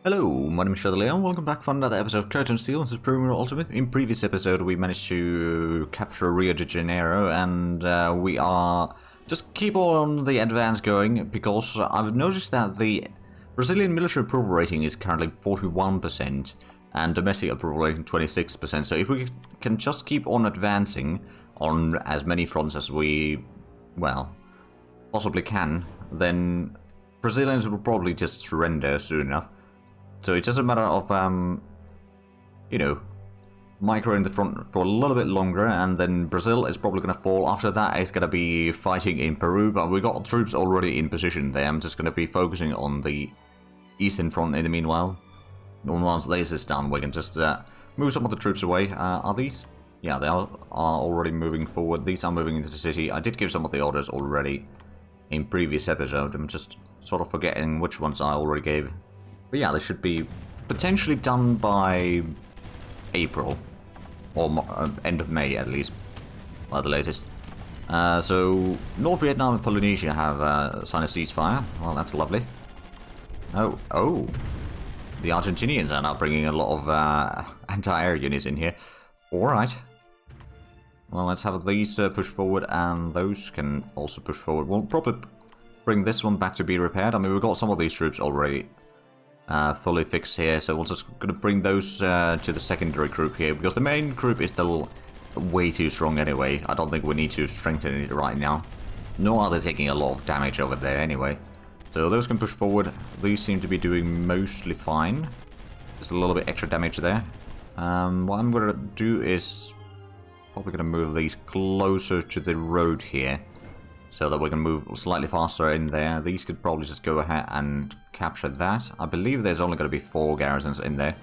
Hello, my name is Shadley and welcome back for another episode of Curtain Steel. This is Premier Ultimate. In previous episode we managed to capture Rio de Janeiro and we are just keep on the advance going because I've noticed that the Brazilian military approval rating is currently 41% and domestic approval rating 26%. So if we can just keep on advancing on as many fronts as we, well, possibly can, then Brazilians will probably just surrender soon enough. So it's just a matter of, you know, microing the front for a little bit longer, and then Brazil is probably going to fall. After that, it's going to be fighting in Peru, but we got troops already in position there. I'm just going to be focusing on the eastern front in the meanwhile. Once this is done, we can just move some of the troops away. Are these? Yeah, they are already moving forward. These are moving into the city. I did give some of the orders already in previous episode. I'm just sort of forgetting which ones I already gave. But yeah, they should be potentially done by April, or end of May at least, by the latest. So, North Vietnam and Polynesia have signed a ceasefire. Well, that's lovely. Oh, the Argentinians are now bringing a lot of anti-air units in here. Alright. Well, let's have these push forward, and those can also push forward. We'll probably bring this one back to be repaired. I mean, we've got some of these troops already fully fixed here, so we're just going to bring those to the secondary group here, because the main group is still way too strong anyway. I don't think we need to strengthen it right now. Nor are they taking a lot of damage over there anyway. So those can push forward. These seem to be doing mostly fine. Just a little bit extra damage there. What I'm going to do is probably going to move these closer to the road here, so that we can move slightly faster in there. These could probably just go ahead and capture that. I believe there's only going to be 4 garrisons in there.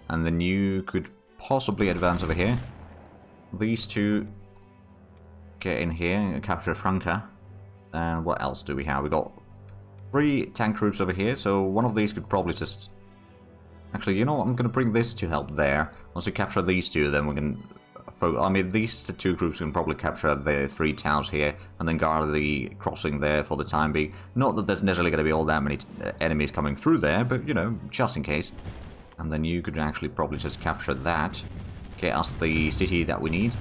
And then you could possibly advance over here. These two get in here and capture Franca. And what else do we have? We got 3 tank troops over here, so one of these could probably just... Actually, you know what? I'm going to bring this to help there. Once we capture these two, then we can... I mean, these 2 groups can probably capture the 3 towns here and then guard the crossing there for the time being. Not that there's necessarily going to be all that many enemies coming through there, but, you know, just in case. And then you could actually probably just capture that, get us the city that we need.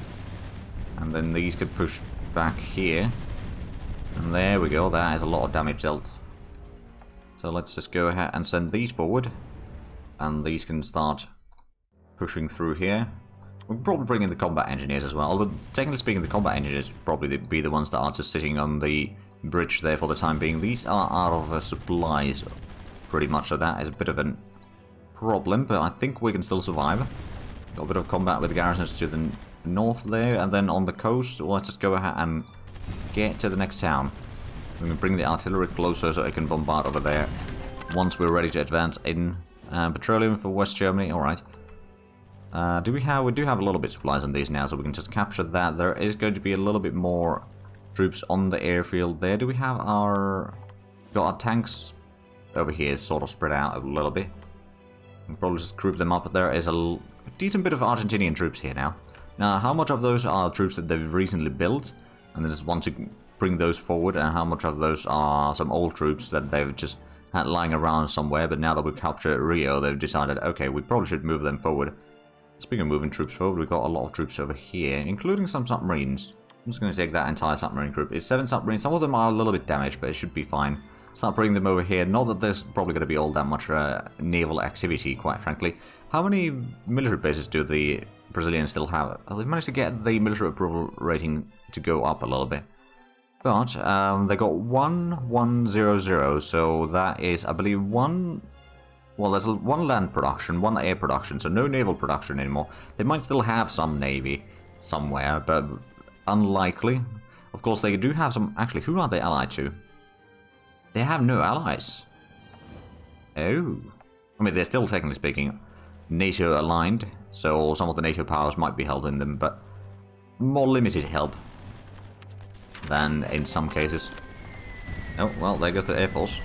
And then these could push back here. And there we go, that is a lot of damage dealt. So let's just go ahead and send these forward. And these can start pushing through here. We'll probably bring in the combat engineers as well, although technically speaking the combat engineers would probably be the ones that are just sitting on the bridge there for the time being. These are out of supplies pretty much, so that is a bit of a problem, but I think we can still survive. Got a bit of combat with the garrisons to the north there, and then on the coast, well, let's just go ahead and get to the next town. We can bring the artillery closer so it can bombard over there once we're ready to advance in. Petroleum for West Germany, alright. We do have a little bit of supplies on these now, so we can just capture that. There is going to be a little bit more troops on the airfield there. Do we have our... Got our tanks over here sort of spread out a little bit. We'll probably just group them up. There is a decent bit of Argentinian troops here now. Now, how much of those are troops that they've recently built, and they just want to bring those forward, and how much of those are some old troops that they've just had lying around somewhere, but now that we've captured Rio, they've decided, okay, we probably should move them forward. Speaking of moving troops forward, we've got a lot of troops over here, including some submarines. I'm just going to take that entire submarine group. It's 7 submarines. Some of them are a little bit damaged, but it should be fine. Start bringing them over here. Not that there's probably going to be all that much naval activity, quite frankly. How many military bases do the Brazilians still have? Oh, they've managed to get the military approval rating to go up a little bit. But they got 1100, so that is, I believe, one... Well, there's 1 land production, 1 air production, so no naval production anymore. They might still have some navy somewhere, but unlikely. Of course, they do have some... Actually, who are they allied to? They have no allies. Oh. I mean, they're still, technically speaking, NATO aligned, so some of the NATO powers might be held in them, but more limited help than in some cases. Oh, well, there goes the Air Force.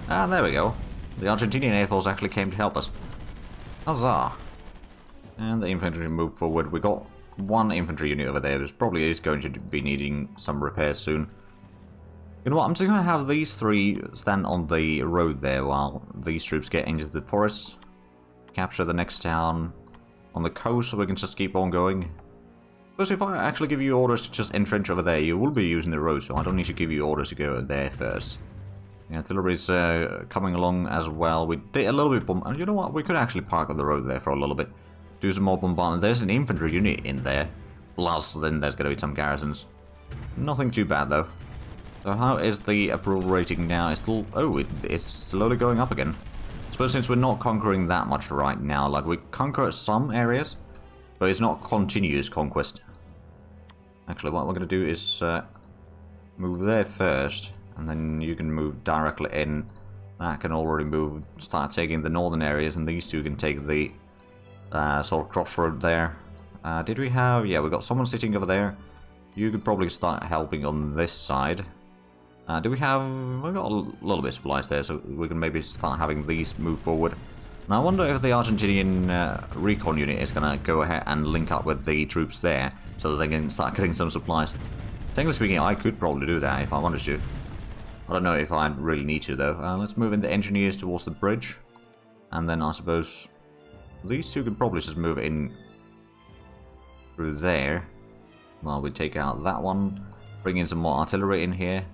Ah, there we go. The Argentinian Air Force actually came to help us. Huzzah! And the infantry moved forward. We got 1 infantry unit over there, which probably is going to be needing some repairs soon. You know what, I'm just going to have these three stand on the road there while these troops get into the forest. Capture the next town on the coast so we can just keep on going. Because if I actually give you orders to just entrench over there, you will be using the road, so I don't need to give you orders to go there first. The artillery's coming along as well. We did a little bit and you know what, we could actually park on the road there for a little bit. Do some more bombardment. There's an infantry unit in there. Plus, then there's going to be some garrisons. Nothing too bad, though. So how is the approval rating now? It's still... Oh, it's slowly going up again. I suppose since we're not conquering that much right now, like we conquer some areas, but it's not continuous conquest. Actually, what we're going to do is move there first, and then you can move directly in. That can already move, start taking the northern areas, and these two can take the sort of crossroad there. Did we have... Yeah, we got someone sitting over there. You could probably start helping on this side. Do we have... We got a little bit of supplies there, so we can maybe start having these move forward. Now I wonder if the Argentinian recon unit is going to go ahead and link up with the troops there, so that they can start getting some supplies. Technically speaking, I could probably do that if I wanted to. I don't know if I really need to, though. Let's move in the engineers towards the bridge. And then I suppose these two could probably just move in through there. Well, we take out that one, bring in some more artillery in here,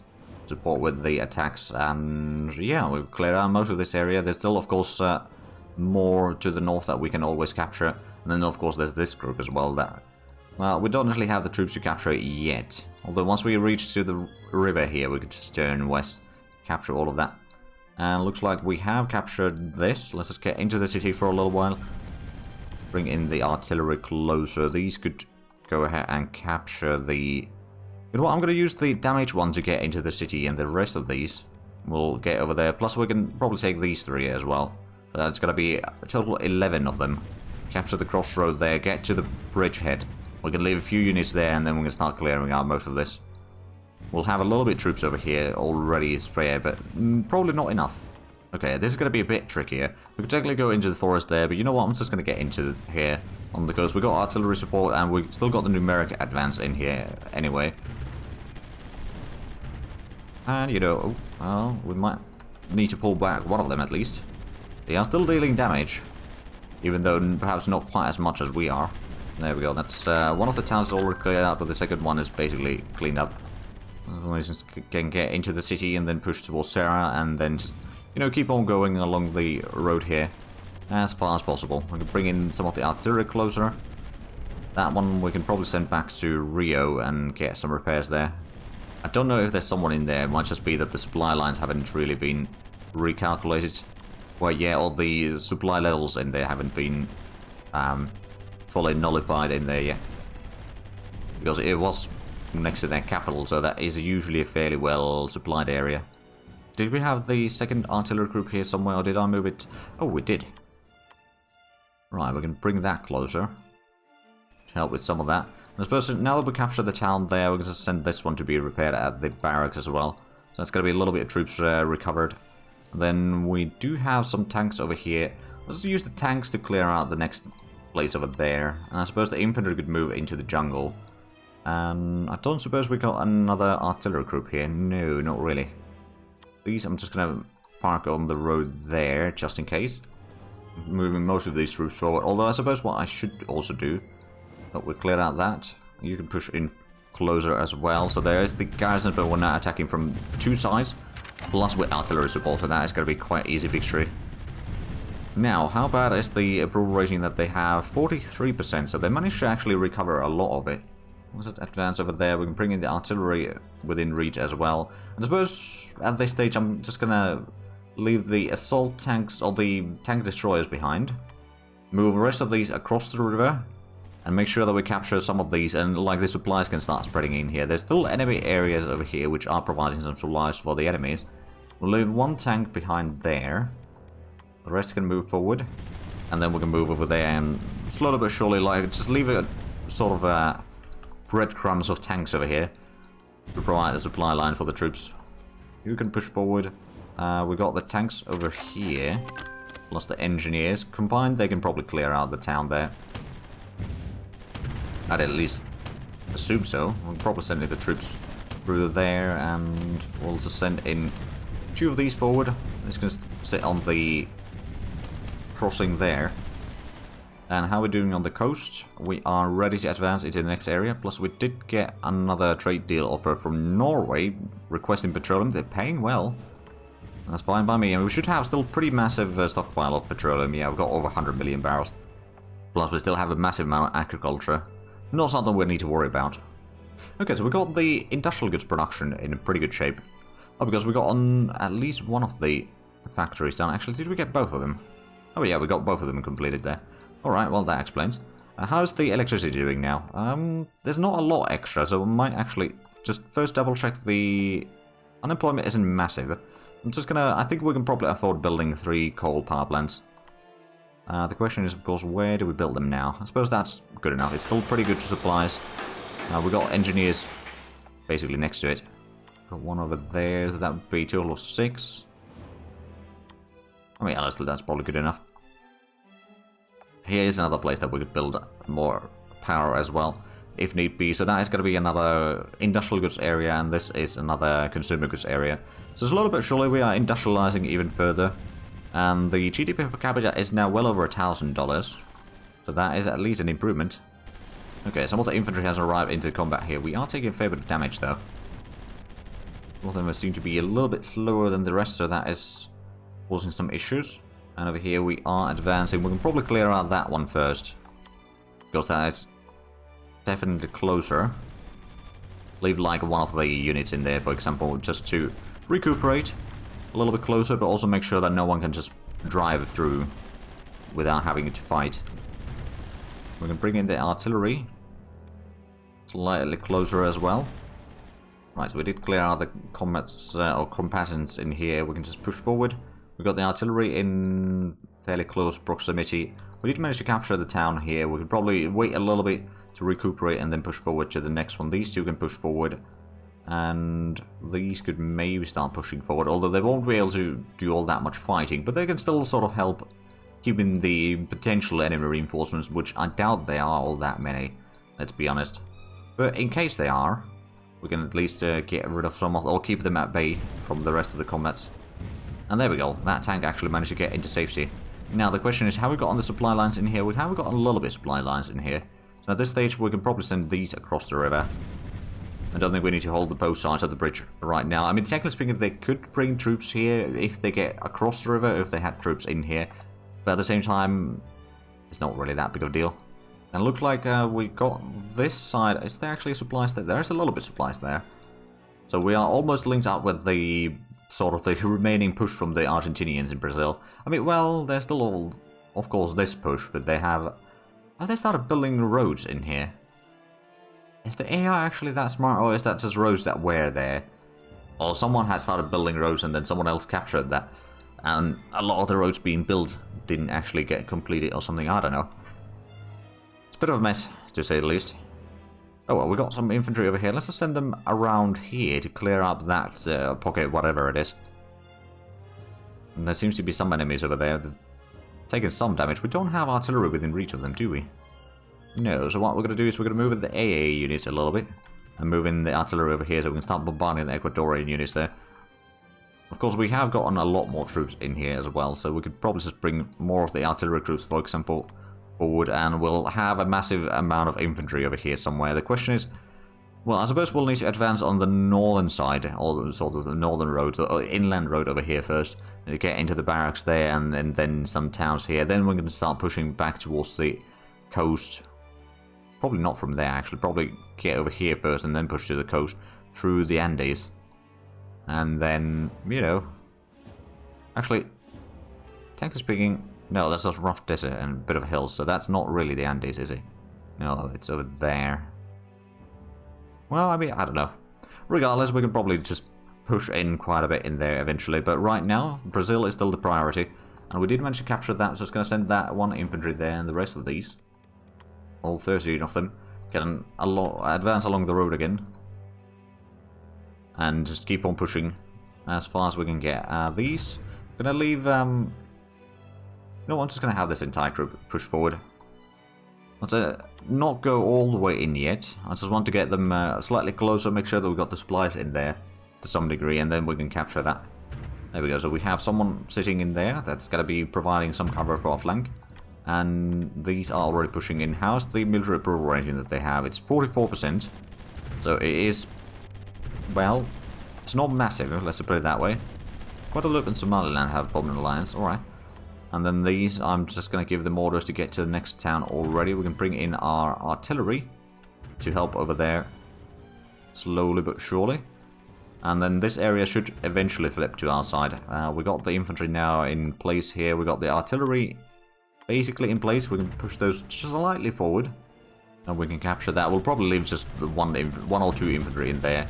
support with the attacks, and yeah, we've cleared out most of this area. There's still, of course, more to the north that we can always capture, and then, of course, there's this group as well that, well, we don't actually have the troops to capture it yet. Although once we reach to the river here, we could just turn west, capture all of that. And looks like we have captured this. Let's just get into the city for a little while. Bring in the artillery closer. These could go ahead and capture the... You know what, I'm going to use the damage one to get into the city, and the rest of these will get over there. Plus we can probably take these three as well. It's going to be a total 11 of them. Capture the crossroad there, get to the bridgehead. We can leave a few units there, and then we can start clearing out most of this. We'll have a little bit of troops over here already spread, but probably not enough. Okay, this is going to be a bit trickier. We could technically go into the forest there, but you know what, I'm just going to get into here on the coast. We got artillery support, and we still got the numeric advance in here anyway. And, you know, well, we might need to pull back one of them at least. They are still dealing damage, even though perhaps not quite as much as we are. There we go, that's one of the towns is already cleared out, but the second one is basically cleaned up. We just can get into the city and then push towards Sarah, and then just, you know, keep on going along the road here as far as possible. We can bring in some of the artillery closer. That one we can probably send back to Rio and get some repairs there. I don't know if there's someone in there. It might just be that the supply lines haven't really been recalculated. Well, yeah, all the supply levels in there haven't been fully nullified in there yet. Because it was next to their capital, so that is usually a fairly well supplied area. Did we have the second artillery group here somewhere, or did I move it? Oh, we did. Right, we can bring that closer to help with some of that. I suppose now that we captured the town there, we can just send this one to be repaired at the barracks as well. So that's going to be a little bit of troops recovered. And then we do have some tanks over here. Let's use the tanks to clear out the next place over there. And I suppose the infantry could move into the jungle. And I don't suppose we got another artillery group here. No, not really. These I'm just going to park on the road there, just in case. Moving most of these troops forward. Although I suppose what I should also do, that we cleared out that, you can push in closer as well. So there is the garrison, but we're now attacking from two sides. Plus with artillery support, and that is going to be quite easy victory. Now, how bad is the approval rating that they have? 43%, so they managed to actually recover a lot of it. Let's just advance over there. We can bring in the artillery within reach as well. And I suppose at this stage I'm just going to leave the assault tanks or the tank destroyers behind. Move the rest of these across the river. And make sure that we capture some of these, and like the supplies can start spreading in here. There's still enemy areas over here which are providing some supplies for the enemies. We'll leave one tank behind there. The rest can move forward. And then we can move over there and slowly but surely, like, just leave a sort of breadcrumbs of tanks over here to provide the supply line for the troops. You can push forward. We got the tanks over here, plus the engineers. Combined, they can probably clear out the town there. I'd at least assume so. We'll probably send in the troops through there, and we'll just send in 2 of these forward. It's going to sit on the crossing there. And how we're doing on the coast, we are ready to advance into the next area. Plus we did get another trade deal offer from Norway, requesting petroleum. They're paying well. That's fine by me, and we should have still pretty massive stockpile of petroleum. Yeah, we've got over 100 million barrels. Plus we still have a massive amount of agriculture. Not something we need to worry about. Okay, so we got the industrial goods production in pretty good shape. Oh, because we got on at least one of the factories done. Actually, did we get both of them? Oh yeah, we got both of them completed there. Alright, well that explains. How's the electricity doing now? There's not a lot extra, so we might actually just first double check the... Unemployment isn't massive. I'm just gonna... I think we can probably afford building 3 coal power plants. The question is, of course, where do we build them now? I suppose that's good enough. It's still pretty good supplies. We got engineers basically next to it. Got one over there, so that would be a total of 6. I mean, honestly, that's probably good enough. Here is another place that we could build more power as well, if need be. So that is going to be another industrial goods area, and this is another consumer goods area. So it's a little bit surely we are industrializing even further. And the GDP per capita is now well over $1,000. So that is at least an improvement. Okay, some of the infantry has arrived into combat here. We are taking a fair bit of damage though. Some of them seem to be a little bit slower than the rest, so that is causing some issues. And over here we are advancing. We can probably clear out that one first, because that is definitely closer. Leave like one of the units in there, for example, just to recuperate a little bit closer, but also make sure that no one can just drive through without having to fight. We can bring in the artillery slightly closer as well. Right, so we did clear out the combats or combatants in here. We can just push forward. We got the artillery in fairly close proximity. We did manage to capture the town here. We could probably wait a little bit to recuperate and then push forward to the next one. These two can push forward, and these could maybe start pushing forward, although they won't be able to do all that much fighting, but they can still sort of help keeping the potential enemy reinforcements, which I doubt they are all that many, let's be honest. But in case they are, we can at least get rid of some of, or keep them at bay from the rest of the combats. And there we go, that tank actually managed to get into safety. Now the question is, how we got on the supply lines in here? We have got a little bit of supply lines in here. So at this stage we can probably send these across the river. I don't think we need to hold the both sides of the bridge right now. I mean, technically speaking, they could bring troops here if they get across the river, if they had troops in here. But at the same time, it's not really that big of a deal. And it looks like we got this side. Is there actually supplies there? There's a little bit of supplies there. So we are almost linked up with the sort of the remaining push from the Argentinians in Brazil. I mean, well, they're still all, of course, this push, but they have... Oh, they started building roads in here. Is the AI actually that smart, or is that just roads that were there? Or someone had started building roads and then someone else captured that, and a lot of the roads being built didn't actually get completed or something, I don't know. It's a bit of a mess, to say the least. Oh well, we got some infantry over here. Let's just send them around here to clear up that pocket, whatever it is. And there seems to be some enemies over there. They've taken some damage. We don't have artillery within reach of them, do we? No, so what we're going to do is we're going to move in the AA units a little bit. And move in the artillery over here so we can start bombarding the Ecuadorian units there. Of course, we have gotten a lot more troops in here as well, so we could probably just bring more of the artillery troops, for example, forward, and we'll have a massive amount of infantry over here somewhere. The question is, well, I suppose we'll need to advance on the northern side, or sort of the northern road, or inland road over here first, and get into the barracks there, and then some towns here. Then we're going to start pushing back towards the coast. Probably not from there, actually. Probably get over here first, and then push to the coast through the Andes. And then, you know... Actually, technically speaking... No, that's just rough desert and a bit of hills, so that's not really the Andes, is it? No, it's over there. Well, I mean, I don't know. Regardless, we can probably just push in quite a bit in there eventually, but right now, Brazil is still the priority. And we did manage to capture that, so it's going to send that one infantry there, and the rest of these, all 13 of them, can advance along the road again. And just keep on pushing as far as we can get. These, I'm going to leave... No, I'm just going to have this entire group push forward. Let's not go all the way in yet. I just want to get them slightly closer, make sure that we've got the supplies in there to some degree, and then we can capture that. There we go, so we have someone sitting in there that's going to be providing some cover for our flank. And these are already pushing in. How's the military approval rating that they have? It's 44%. So it is, well, it's not massive, let's put it that way. Guadeloupe and Somaliland have formed an alliance, alright. And then these, I'm just going to give them orders to get to the next town already. We can bring in our artillery to help over there, slowly but surely. And then this area should eventually flip to our side. We got the infantry now in place here. We got the artillery basically in place. We can push those just slightly forward, and we can capture that. We'll probably leave just the one or two infantry in there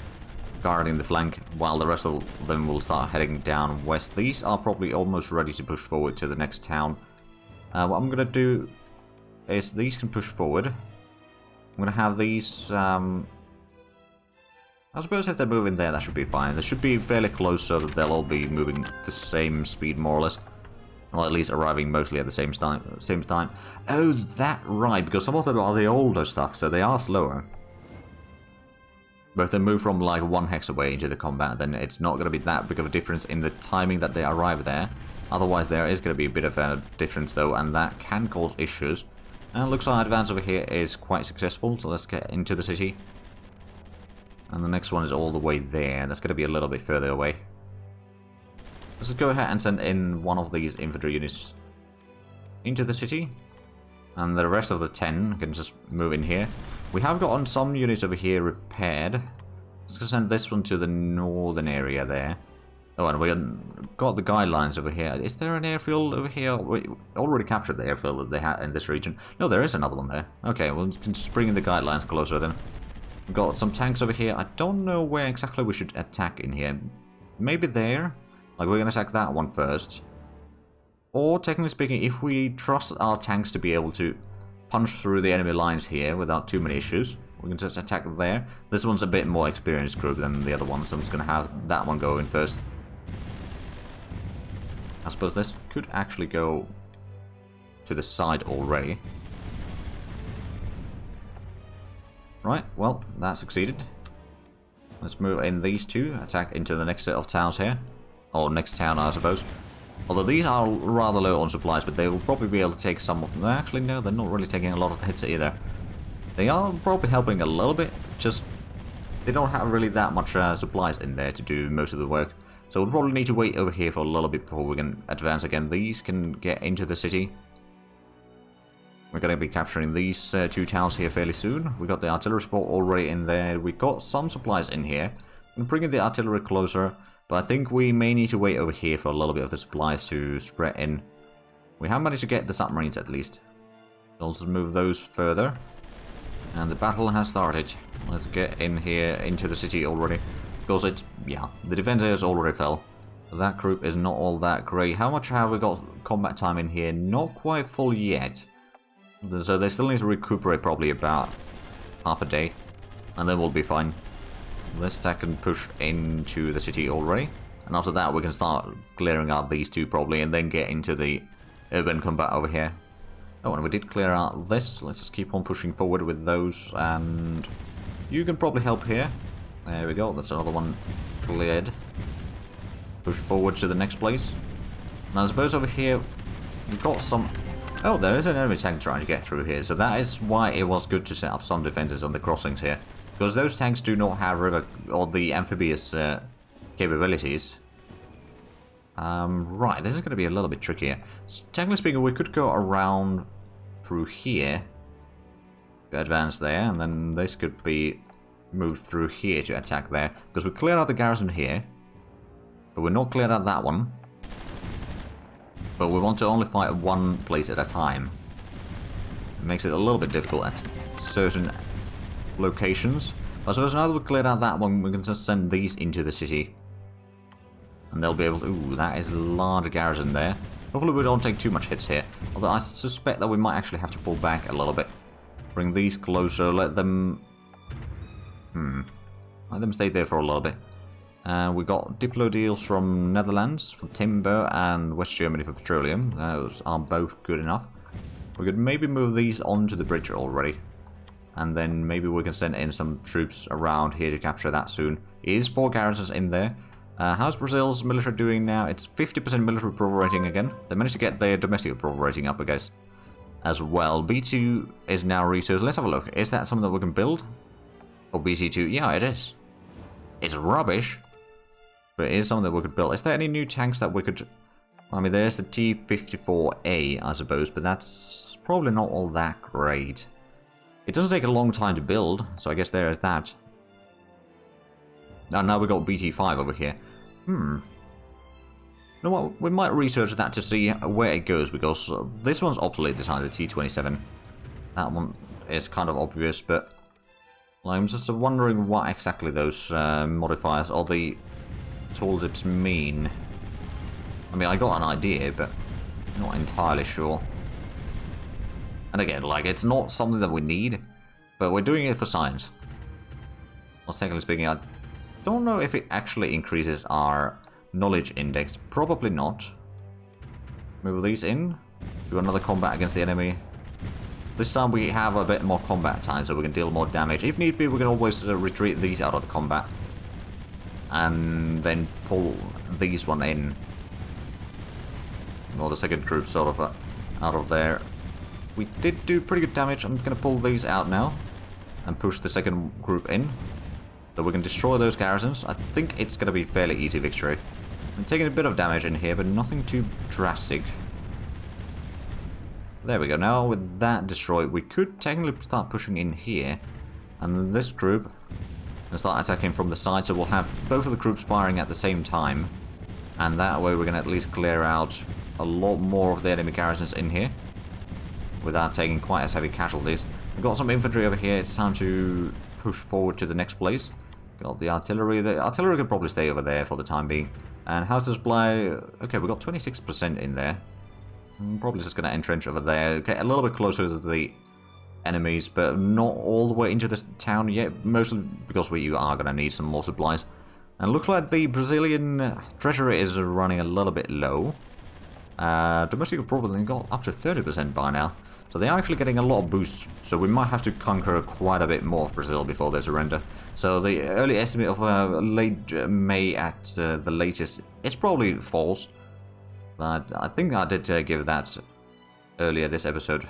guarding the flank, while the rest of them will start heading down west. These are probably almost ready to push forward to the next town. What I'm gonna do is these can push forward. I'm gonna have these. I suppose if they're moving there, that should be fine. They should be fairly close, so that they'll all be moving the same speed, more or less. Or at least arriving mostly at the same time. Oh, that right, because some of them are the older stuff, so they are slower. But if they move from like 1 hex away into the combat, then it's not going to be that big of a difference in the timing that they arrive there. Otherwise, there is going to be a bit of a difference, though, and that can cause issues. And it looks like our advance over here is quite successful, so let's get into the city. And the next one is all the way there. That's going to be a little bit further away. Let's just go ahead and send in one of these infantry units into the city. And the rest of the 10 can just move in here. We have gotten some units over here repaired. Let's send this one to the northern area there. Oh, and we got the guidelines over here. Is there an airfield over here? We already captured the airfield that they had in this region. No, there is another one there. Okay, well, we can just bring in the guidelines closer then. We've got some tanks over here. I don't know where exactly we should attack in here. Maybe there? Like, we're going to attack that one first. Or, technically speaking, if we trust our tanks to be able to punch through the enemy lines here without too many issues, we can just attack there. This one's a bit more experienced group than the other one, so I'm just going to have that one go in first. I suppose this could actually go to the side already. Right, well, that succeeded. Let's move in these two, attack into the next set of towns here. Or next town, I suppose. Although these are rather low on supplies, but they will probably be able to take some of them. Actually, no, they're not really taking a lot of hits either. They are probably helping a little bit, just they don't have really that much supplies in there to do most of the work. So we'll probably need to wait over here for a little bit before we can advance again. These can get into the city. We're going to be capturing these two towns here fairly soon. We got the artillery support already in there. We got some supplies in here. I'm bringing the artillery closer, but I think we may need to wait over here for a little bit of the supplies to spread in. We have managed to get the submarines at least. We'll just move those further. And the battle has started. Let's get in here into the city already. Because it's, yeah, the defenders already fell. That group is not all that great. How much have we got combat time in here? Not quite full yet. So they still need to recuperate probably about half a day. And then we'll be fine. This attack can push into the city already. And after that we can start clearing out these two probably. And then get into the urban combat over here. Oh, and we did clear out this. Let's just keep on pushing forward with those. And you can probably help here. There we go. That's another one cleared. Push forward to the next place. Now I suppose over here we've got some... Oh, there is an enemy tank trying to get through here, so that is why it was good to set up some defenders on the crossings here. Because those tanks do not have river or the amphibious capabilities. Right, this is going to be a little bit trickier. So, technically speaking, we could go around through here. Advance there, and then this could be moved through here to attack there. Because we cleared out the garrison here. But we're not cleared out that one. But we want to only fight one place at a time. It makes it a little bit difficult at certain locations. But I suppose now that we've cleared out that one, we can just send these into the city. And they'll be able to... Ooh, that is a large garrison there. Hopefully we don't take too much hits here. Although I suspect that we might actually have to pull back a little bit. Bring these closer, let them... Let them stay there for a little bit. We got Diplo deals from Netherlands for timber and West Germany for petroleum. Those are both good enough. We could maybe move these onto the bridge already. And then maybe we can send in some troops around here to capture that soon. It is 4 garrisons in there. How's Brazil's military doing now? It's 50% military approval rating again. They managed to get their domestic approval rating up, I guess, as well. B2 is now researched. Let's have a look. Is that something that we can build? Or BT2? Yeah, it is. It's rubbish, but it is something that we could build. Is there any new tanks that we could... I mean, there's the T-54A, I suppose, but that's probably not all that great. It doesn't take a long time to build, so I guess there is that. Oh, now we've got BT-5 over here. You know what? We might research that to see where it goes, because this one's obsolete this time, the T-27. That one is kind of obvious, but I'm just wondering what exactly those modifiers or the tooltips mean. I mean, I got an idea, but not entirely sure. And again, like, it's not something that we need, but we're doing it for science. Well, technically speaking, I don't know if it actually increases our knowledge index. Probably not. Move these in. Do another combat against the enemy. This time we have a bit more combat time, so we can deal more damage. If need be, we can always retreat these out of the combat. And then pull these one in. Or the second group sort of out of there. We did do pretty good damage. I'm going to pull these out now. And push the second group in. So we can destroy those garrisons. I think it's going to be fairly easy victory. I'm taking a bit of damage in here, but nothing too drastic. There we go. Now with that destroyed, we could technically start pushing in here. And this group will start attacking from the side, so we'll have both of the groups firing at the same time. And that way we can at least clear out a lot more of the enemy garrisons in here without taking quite as heavy casualties. We've got some infantry over here. It's time to push forward to the next place. Got the artillery. The artillery can probably stay over there for the time being. And how's the supply? Okay, we got 26% in there. I'm probably just going to entrench over there. Okay, a little bit closer to the enemies, but not all the way into this town yet. Mostly because we are going to need some more supplies. And it looks like the Brazilian treasury is running a little bit low. Domestic approval got up to 30% by now. So they are actually getting a lot of boosts. So we might have to conquer quite a bit more of Brazil before they surrender. So the early estimate of late May at the latest is probably false. But I think I did give that earlier this episode.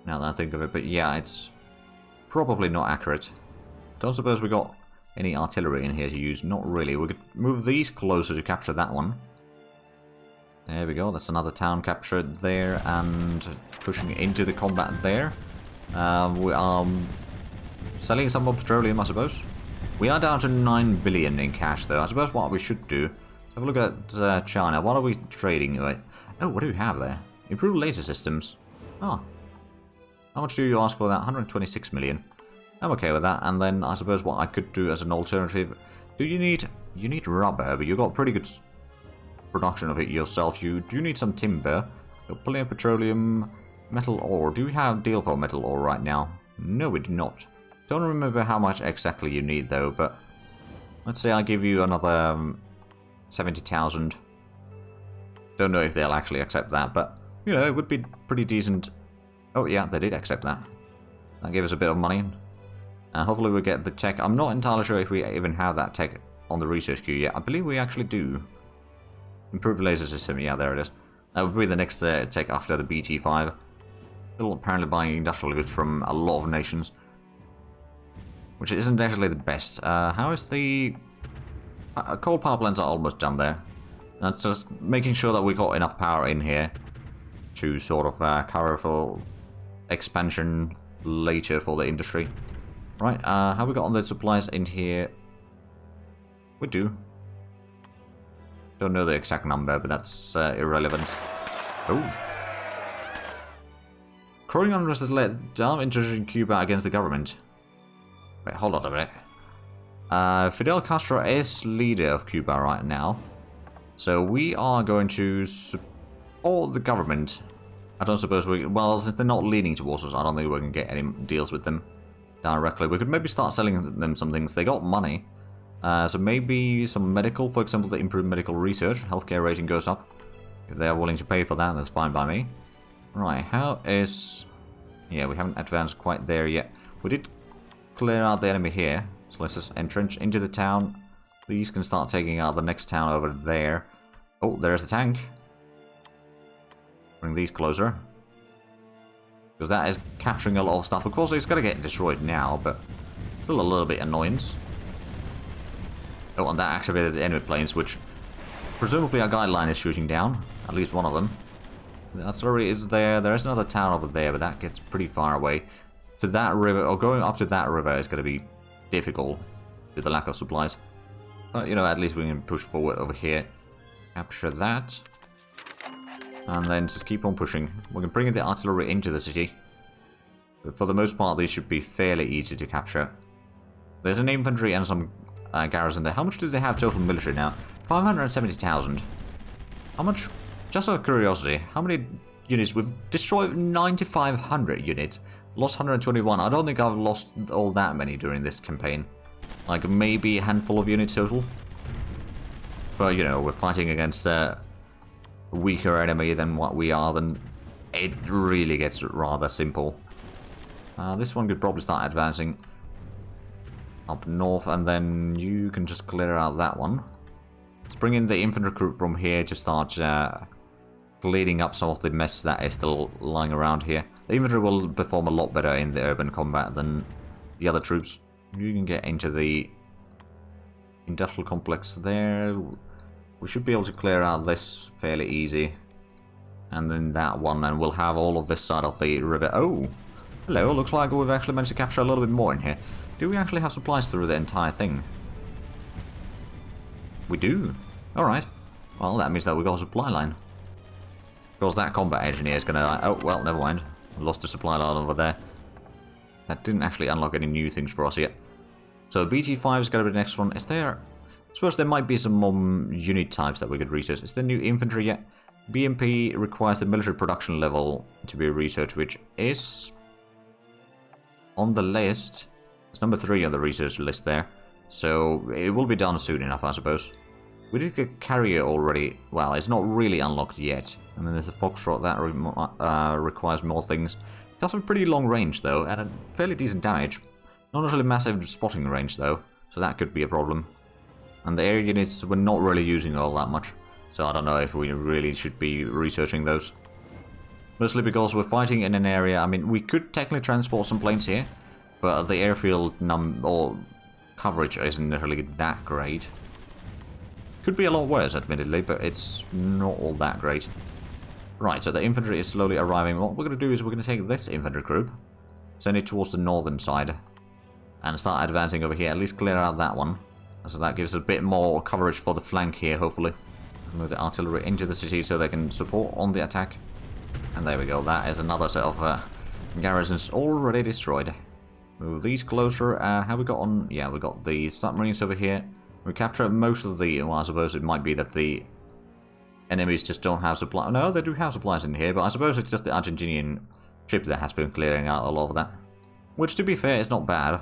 Now that I think of it. But yeah, it's probably not accurate. Don't suppose we got any artillery in here to use. Not really. We could move these closer to capture that one. There we go, that's another town captured there, and pushing into the combat there. We are selling some more petroleum, I suppose. We are down to 9 billion in cash, though. I suppose what we should do, have a look at China. What are we trading with? Oh, what do we have there? Improved laser systems. Oh. How much do you ask for that? 126 million. I'm okay with that. And then I suppose what I could do as an alternative... You need rubber, but you've got pretty good production of it yourself. You do need some timber. Got plenty of petroleum, metal ore. Do we have deal for metal ore right now? No, we do not. Don't remember how much exactly you need though, but let's say I give you another 70,000. Don't know if they'll actually accept that, but you know, it would be pretty decent. Oh yeah, they did accept that. That gave us a bit of money. And hopefully we get the tech. I'm not entirely sure if we even have that tech on the research queue yet. I believe we actually do. Improved laser system, yeah, there it is. That would be the next tech after the BT5. Still apparently buying industrial goods from a lot of nations. Which isn't actually the best. How is the... coal power plants are almost done there. That's just making sure that we got enough power in here to sort of cover for expansion later for the industry. Right, have we got all the supplies in here? We do. Don't know the exact number, but that's irrelevant. Oh. Growing unrest has led down interest in Cuba against the government. Wait, hold on a minute. Fidel Castro is leader of Cuba right now. So we are going to support the government. I don't suppose we... Well, since they're not leaning towards us, I don't think we can get any deals with them directly. We could maybe start selling them some things. They got money. So maybe some medical, for example, to improve medical research. Healthcare rating goes up. If they're willing to pay for that, that's fine by me. Right, how is... Yeah, we haven't advanced quite there yet. We did clear out the enemy here. So let's just entrench into the town. These can start taking out the next town over there. Oh, there's the tank. Bring these closer. Because that is capturing a lot of stuff. Of course, it's going to get destroyed now, but still a little bit annoyance. Oh, and that activated the enemy planes, which presumably our guideline is shooting down. At least one of them. The artillery is there. There is another town over there, but that gets pretty far away. To that river, or going up to that river is going to be difficult with the lack of supplies. But, you know, at least we can push forward over here. Capture that. And then just keep on pushing. We can bring the artillery into the city. But for the most part, these should be fairly easy to capture. There's an infantry and some garrison there. How much do they have total military now? 570,000. How much? Just out of curiosity, how many units? We've destroyed 9,500 units. Lost 121. I don't think I've lost all that many during this campaign. Like, maybe a handful of units total. But, you know, we're fighting against a weaker enemy than what we are, then it really gets rather simple. This one could probably start advancing up north, and then you can just clear out that one. Let's bring in the infantry group from here to start cleaning up some of the mess that is still lying around here. The infantry will perform a lot better in the urban combat than the other troops. You can get into the industrial complex there. We should be able to clear out this fairly easy. And then that one, and we'll have all of this side of the river. Oh! Hello, looks like we've actually managed to capture a little bit more in here. Do we actually have supplies through the entire thing? We do. Alright. Well, that means that we got a supply line. Of course, that combat engineer is gonna... Oh, well, never mind. I lost the supply line over there. That didn't actually unlock any new things for us yet. So BT5 is gonna be the next one. Is there... I suppose there might be some more unit types that we could research. Is there new infantry yet? BMP requires the military production level to be researched, which is... on the list. It's number 3 on the research list there. So it will be done soon enough, I suppose. We did get carrier already. Well, it's not really unlocked yet. And then there's a Foxtrot that requires more things. It does have a pretty long range, though, and a fairly decent damage. Not necessarily massive spotting range, though, so that could be a problem. And the air units we're not really using all that much, so I don't know if we really should be researching those. Mostly because we're fighting in an area. I mean, we could technically transport some planes here, but the airfield coverage isn't necessarily that great. Could be a lot worse, admittedly, but it's not all that great. Right, so the infantry is slowly arriving. What we're going to do is we're going to take this infantry group, send it towards the northern side, and start advancing over here. At least clear out that one. So that gives us a bit more coverage for the flank here, hopefully. Move the artillery into the city so they can support on the attack. And there we go. That is another set of garrisons already destroyed. Move these closer. Have we got on? Yeah, we got the submarines over here. We capture most of the... Well, I suppose it might be that the enemies just don't have supply. No, they do have supplies in here, but I suppose it's just the Argentinian ship that has been clearing out a lot of that. Which, to be fair, is not bad.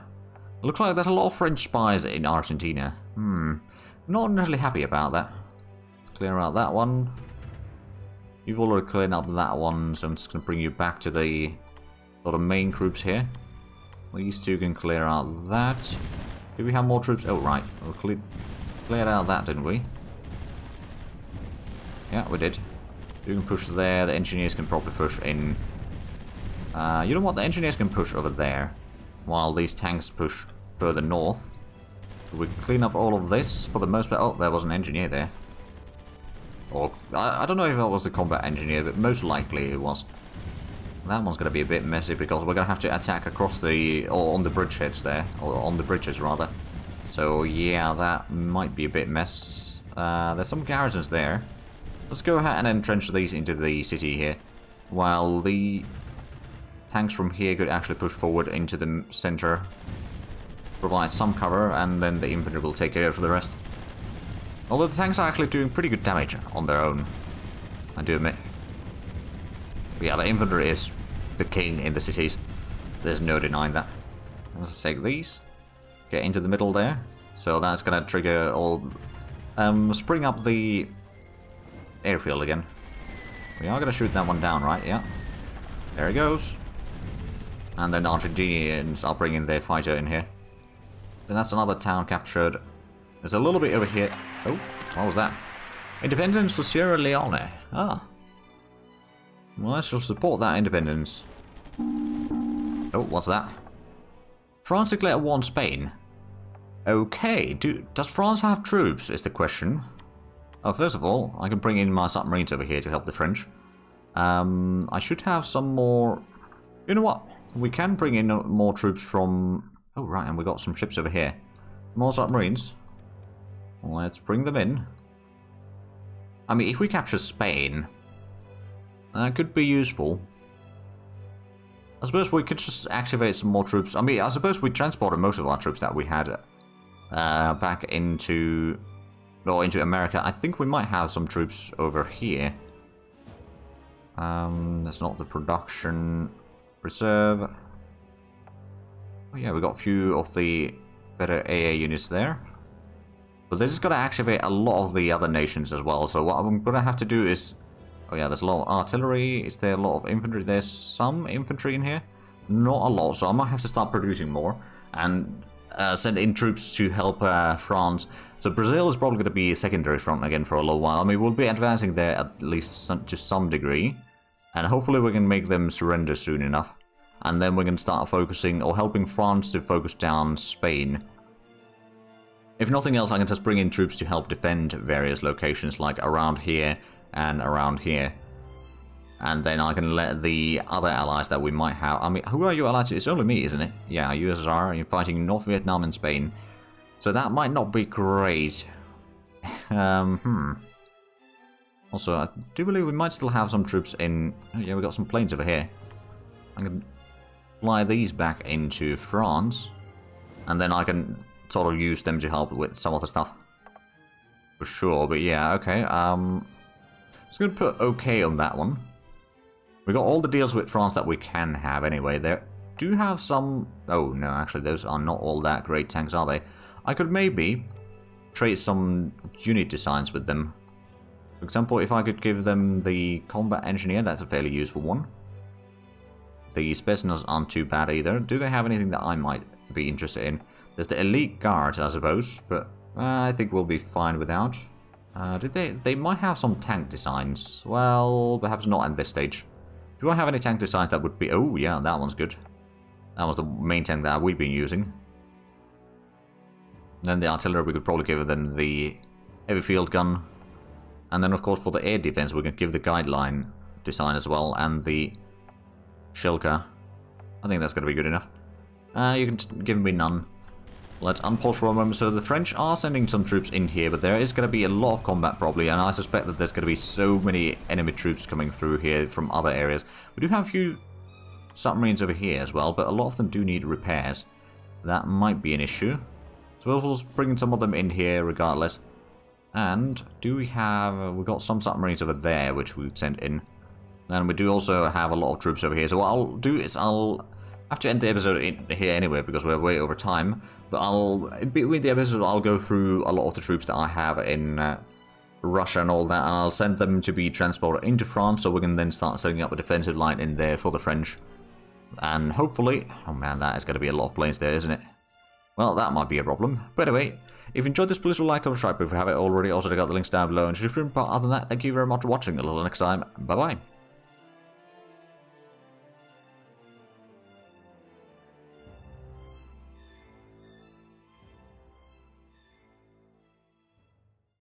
It looks like there's a lot of French spies in Argentina. Not necessarily happy about that. Let's clear out that one. You've already cleared up that one, so I'm just going to bring you back to the sort of main groups here. These two can clear out that. Do we have more troops? Oh, right. We cleared out that, didn't we? Yeah, we did. You can push there. The engineers can probably push in. You know what? The engineers can push over there, while these tanks push further north. We clean up all of this for the most part. Oh, there was an engineer there. Or, I don't know if that was a combat engineer, but most likely it was. That one's going to be a bit messy because we're going to have to attack across the... or on the bridgeheads there. Or on the bridges, rather. So, yeah, that might be a bit mess. There's some garrisons there. Let's go ahead and entrench these into the city here. While the tanks from here could actually push forward into the center. Provide some cover, and then the infantry will take care of the rest. Although the tanks are actually doing pretty good damage on their own, I do admit. But yeah, the infantry is the king in the cities. There's no denying that. Let's take these. Get into the middle there. So that's gonna trigger all... spring up the airfield again. We are gonna shoot that one down, right? Yeah. There he goes. And then Argentinians are bringing their fighter in here. Then that's another town captured. There's a little bit over here. Oh, what was that? Independence for Sierra Leone. Ah. Well, I shall support that independence. Oh, what's that? France declared war on Spain. Okay, does France have troops, is the question. Oh, first of all, I can bring in my submarines over here to help the French. I should have some more... You know what? We can bring in more troops from... Oh, right, and we got some ships over here. More submarines. Let's bring them in. I mean, if we capture Spain, that could be useful. I suppose we could just activate some more troops. I mean, I suppose we transported most of our troops that we had back into... Well, into America. I think we might have some troops over here. That's not the production reserve. Oh yeah, we got a few of the better AA units there. But this is going to activate a lot of the other nations as well. So what I'm going to have to do is... Oh yeah, there's a lot of artillery. Is there a lot of infantry? There's some infantry in here. Not a lot, so I might have to start producing more. And send in troops to help France. So Brazil is probably going to be a secondary front again for a little while. I mean, we'll be advancing there at least to some degree. And hopefully we can make them surrender soon enough. And then we can start focusing, or helping France to focus down Spain. If nothing else, I can just bring in troops to help defend various locations, like around here and around here. And then I can let the other allies that we might have... I mean, who are you allied to? It's only me, isn't it? Yeah, USSR, you're fighting North Vietnam and Spain. So that might not be great. Also, I do believe we might still have some troops in... Oh yeah, we got some planes over here. I can fly these back into France. And then I can sort of use them to help with some other stuff. For sure, but yeah, okay. Just going to put OK on that one. We got all the deals with France that we can have anyway. There do have some... Oh, no, actually, those are not all that great tanks, are they? I could maybe trade some unit designs with them. For example, if I could give them the combat engineer, that's a fairly useful one. The Spetsnaz aren't too bad either. Do they have anything that I might be interested in? There's the elite guards, I suppose, but I think we'll be fine without. They might have some tank designs. Well, perhaps not at this stage. Do I have any tank designs that would be... Oh, yeah, that one's good. That was the main tank that we've been using. Then the artillery, we could probably give them the heavy field gun. And then, of course, for the air defense, we can give the guideline design as well, and the Shilka. I think that's going to be good enough. You can give me none. Let's unpause for a moment. So the French are sending some troops in here, but there is going to be a lot of combat probably, and I suspect that there's going to be so many enemy troops coming through here from other areas. We do have a few submarines over here as well, but a lot of them do need repairs. That might be an issue. So we'll just bring some of them in here regardless. And do we have... we've got some submarines over there which we sent in. And we do also have a lot of troops over here. So what I'll do is I'll have to end the episode here anyway because we're way over time. But between the episodes, I'll go through a lot of the troops that I have in Russia and all that, and I'll send them to be transported into France, so we can then start setting up a defensive line in there for the French. And hopefully... Oh man, that is going to be a lot of planes there, isn't it? Well, that might be a problem. But anyway, if you enjoyed this, please like, comment, subscribe if you haven't already. Also, check out the links down below. And other than that, thank you very much for watching. Until next time, bye-bye.